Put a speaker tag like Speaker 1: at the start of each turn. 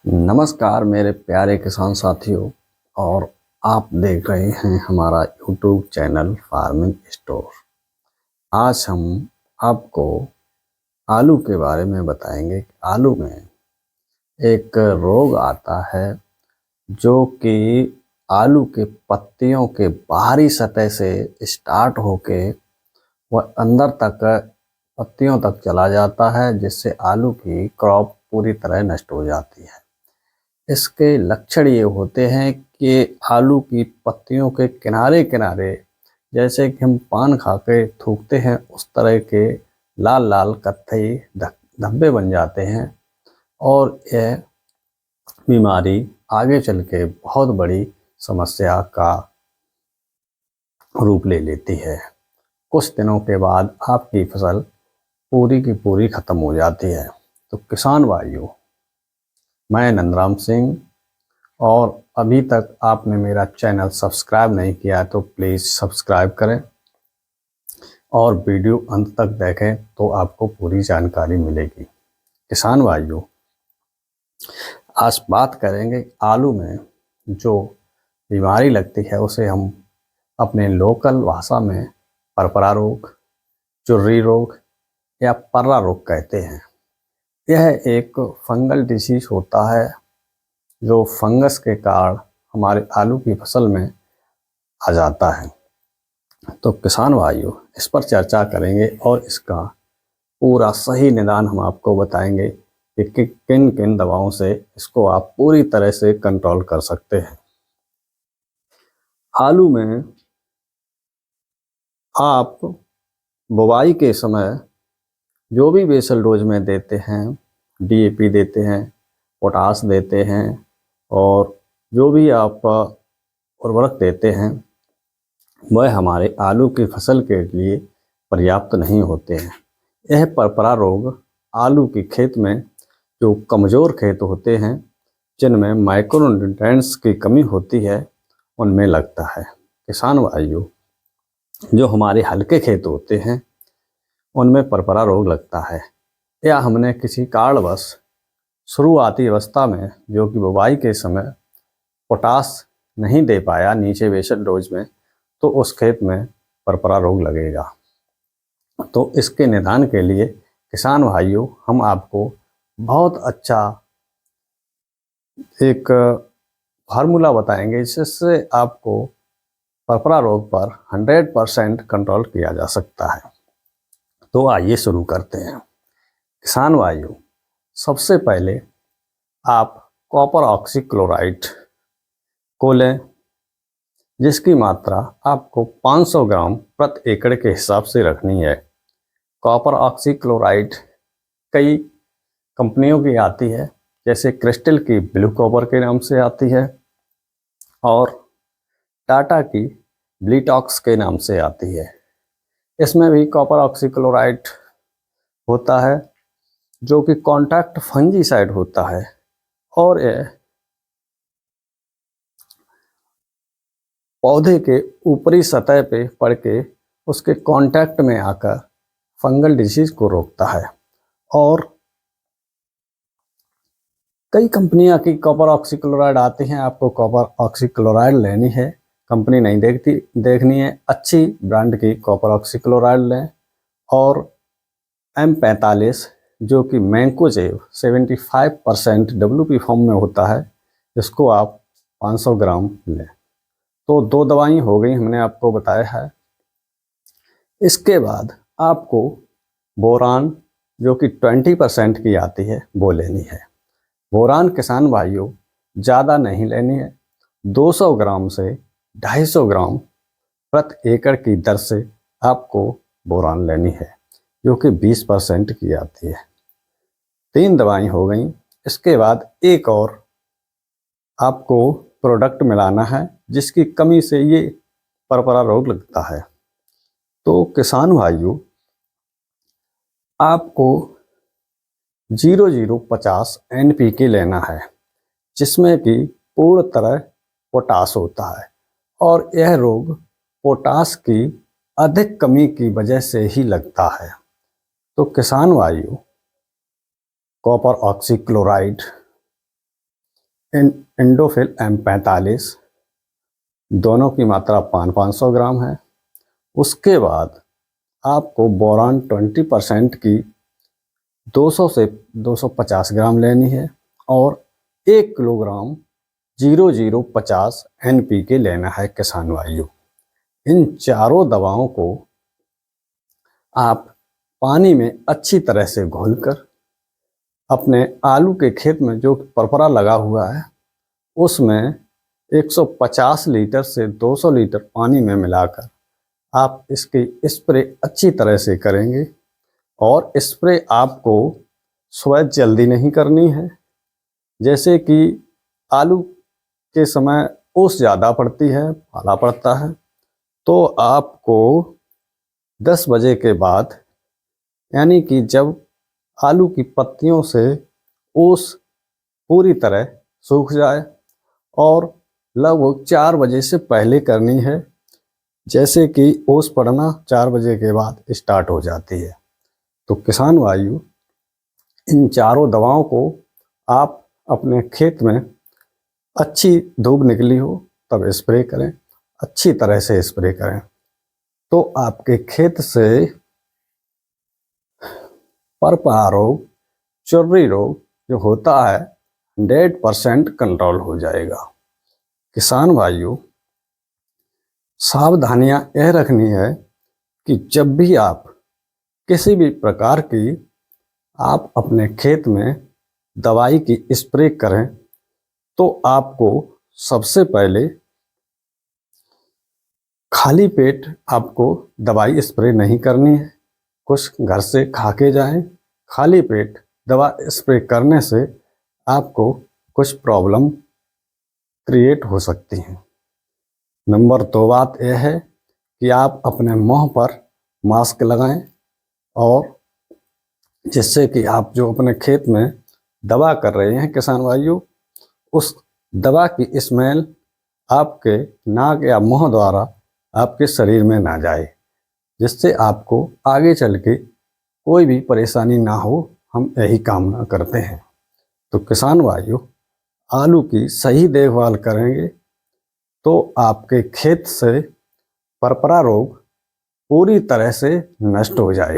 Speaker 1: नमस्कार मेरे प्यारे किसान साथियों। और आप देख रहे हैं हमारा यूट्यूब चैनल फार्मिंग स्टोर। आज हम आपको आलू के बारे में बताएंगे। आलू में एक रोग आता है जो कि आलू के पत्तियों के बाहरी सतह से स्टार्ट होके वह अंदर तक पत्तियों तक चला जाता है, जिससे आलू की क्रॉप पूरी तरह नष्ट हो जाती है। इसके लक्षण ये होते हैं कि आलू की पत्तियों के किनारे किनारे जैसे कि हम पान खा के थूकते हैं उस तरह के लाल लाल कत्थई धब्बे बन जाते हैं और यह बीमारी आगे चल के बहुत बड़ी समस्या का रूप ले लेती है। कुछ दिनों के बाद आपकी फसल पूरी की पूरी ख़त्म हो जाती है। तो किसान भाइयों, मैं नंदराम सिंह, और अभी तक आपने मेरा चैनल सब्सक्राइब नहीं किया है तो प्लीज़ सब्सक्राइब करें और वीडियो अंत तक देखें तो आपको पूरी जानकारी मिलेगी। किसान भाइयों, आज बात करेंगे आलू में जो बीमारी लगती है उसे हम अपने लोकल भाषा में परपरा रोग, चुर्री रोग या पर्रा रोग कहते हैं। यह एक फंगल डिसीज होता है जो फंगस के कारण हमारे आलू की फसल में आ जाता है। तो किसान भाइयों, इस पर चर्चा करेंगे और इसका पूरा सही निदान हम आपको बताएंगे कि किन किन दवाओं से इसको आप पूरी तरह से कंट्रोल कर सकते हैं। आलू में आप बुवाई के समय जो भी बेसल डोज में देते हैं, डीएपी देते हैं, पोटास देते हैं और जो भी आप उर्वरक देते हैं वह हमारे आलू की फसल के लिए पर्याप्त नहीं होते हैं। यह परपरा रोग आलू की खेत में जो कमज़ोर खेत होते हैं, जिनमें माइक्रोन्यूट्रिएंट्स की कमी होती है, उनमें लगता है। किसान भाइयों, जो हमारे हल्के खेत होते हैं उनमें परपरा रोग लगता है, या हमने किसी कारणवश शुरुआती अवस्था में जो कि बुवाई के समय पोटास नहीं दे पाया नीचे बेसल डोज में, तो उस खेत में परपरा रोग लगेगा। तो इसके निदान के लिए किसान भाइयों, हम आपको बहुत अच्छा एक फार्मूला बताएंगे जिससे आपको परपरा रोग पर 100% कंट्रोल किया जा सकता है। तो आइए शुरू करते हैं। किसान भाइयों, सबसे पहले आप कॉपर ऑक्सीक्लोराइड को लें, जिसकी मात्रा आपको 500 ग्राम प्रति एकड़ के हिसाब से रखनी है। कॉपर ऑक्सीक्लोराइड कई कंपनियों की आती है, जैसे क्रिस्टल की ब्लू कॉपर के नाम से आती है और टाटा की ब्लीटॉक्स के नाम से आती है। इसमें भी कॉपर ऑक्सीक्लोराइड होता है जो कि कॉन्टैक्ट फंजीसाइड होता है और यह पौधे के ऊपरी सतह पे पड़ के उसके कांटेक्ट में आकर फंगल डिसीज को रोकता है। और कई कंपनियां की कॉपर ऑक्सीक्लोराइड आती हैं, आपको कॉपर ऑक्सीक्लोराइड लेनी है, कंपनी नहीं देखनी है, अच्छी ब्रांड की कॉपर ऑक्सीक्लोराइड लें। और M45 जो कि मैंकोजेब 75% WP फॉर्म में होता है, इसको आप 500 ग्राम लें। तो 2 दवाई हो गई, हमने आपको बताया है। इसके बाद आपको बोरान जो कि 20% की आती है वो लेनी है। बोरान किसान भाइयों ज़्यादा नहीं लेनी है, 200 ग्राम से 250 ग्राम प्रति एकड़ की दर से आपको बोरान लेनी है, जो कि 20% की आती है। 3 दवाई हो गई। इसके बाद एक और आपको प्रोडक्ट मिलाना है जिसकी कमी से ये परपरा रोग लगता है। तो किसान भाइयों, आपको 0050 NPK लेना है, जिसमें कि पूर्ण तरह पोटास होता है और यह रोग पोटास की अधिक कमी की वजह से ही लगता है। तो किसान भाइयों, कॉपर ऑक्सीक्लोराइड इंडोफिल M45 दोनों की मात्रा 500 ग्राम है। उसके बाद आपको बोरान 20% की 200 से 250 ग्राम लेनी है और 1 किलोग्राम 0050 NPK लेना है किसान भाइयों। इन चारों दवाओं को आप पानी में अच्छी तरह से घोलकर अपने आलू के खेत में जो परपरा लगा हुआ है उसमें 150 लीटर से 200 लीटर पानी में मिलाकर आप इसकी स्प्रे अच्छी तरह से करेंगे। और स्प्रे आपको सुबह जल्दी नहीं करनी है, जैसे कि आलू के समय ओस ज़्यादा पड़ती है, पाला पड़ता है, तो आपको 10 बजे के बाद, यानी कि जब आलू की पत्तियों से ओस पूरी तरह सूख जाए, और लगभग 4 बजे से पहले करनी है, जैसे कि ओस पड़ना 4 बजे के बाद स्टार्ट हो जाती है। तो किसान भाइयों, इन चारों दवाओं को आप अपने खेत में अच्छी धूप निकली हो तब स्प्रे करें, अच्छी तरह से स्प्रे करें, तो आपके खेत से परपरा रोग, चुर्री रोग जो होता है 100% कंट्रोल हो जाएगा। किसान भाइयों, सावधानियां यह रखनी है कि जब भी आप किसी भी प्रकार की आप अपने खेत में दवाई की स्प्रे करें तो आपको सबसे पहले खाली पेट आपको दवाई स्प्रे नहीं करनी है। कुछ घर से खा के जाएं। खाली पेट दवा स्प्रे करने से आपको कुछ प्रॉब्लम क्रिएट हो सकती हैं। नंबर 2 बात यह है कि आप अपने मुंह पर मास्क लगाएं, और जिससे कि आप जो अपने खेत में दवा कर रहे हैं किसान भाइयों, उस दवा की स्मेल आपके नाक या मुंह द्वारा आपके शरीर में ना जाए, जिससे आपको आगे चल के कोई भी परेशानी ना हो। हम यही कामना करते हैं। तो किसान भाइयों, आलू की सही देखभाल करेंगे तो आपके खेत से परपरा रोग पूरी तरह से नष्ट हो जाएगा।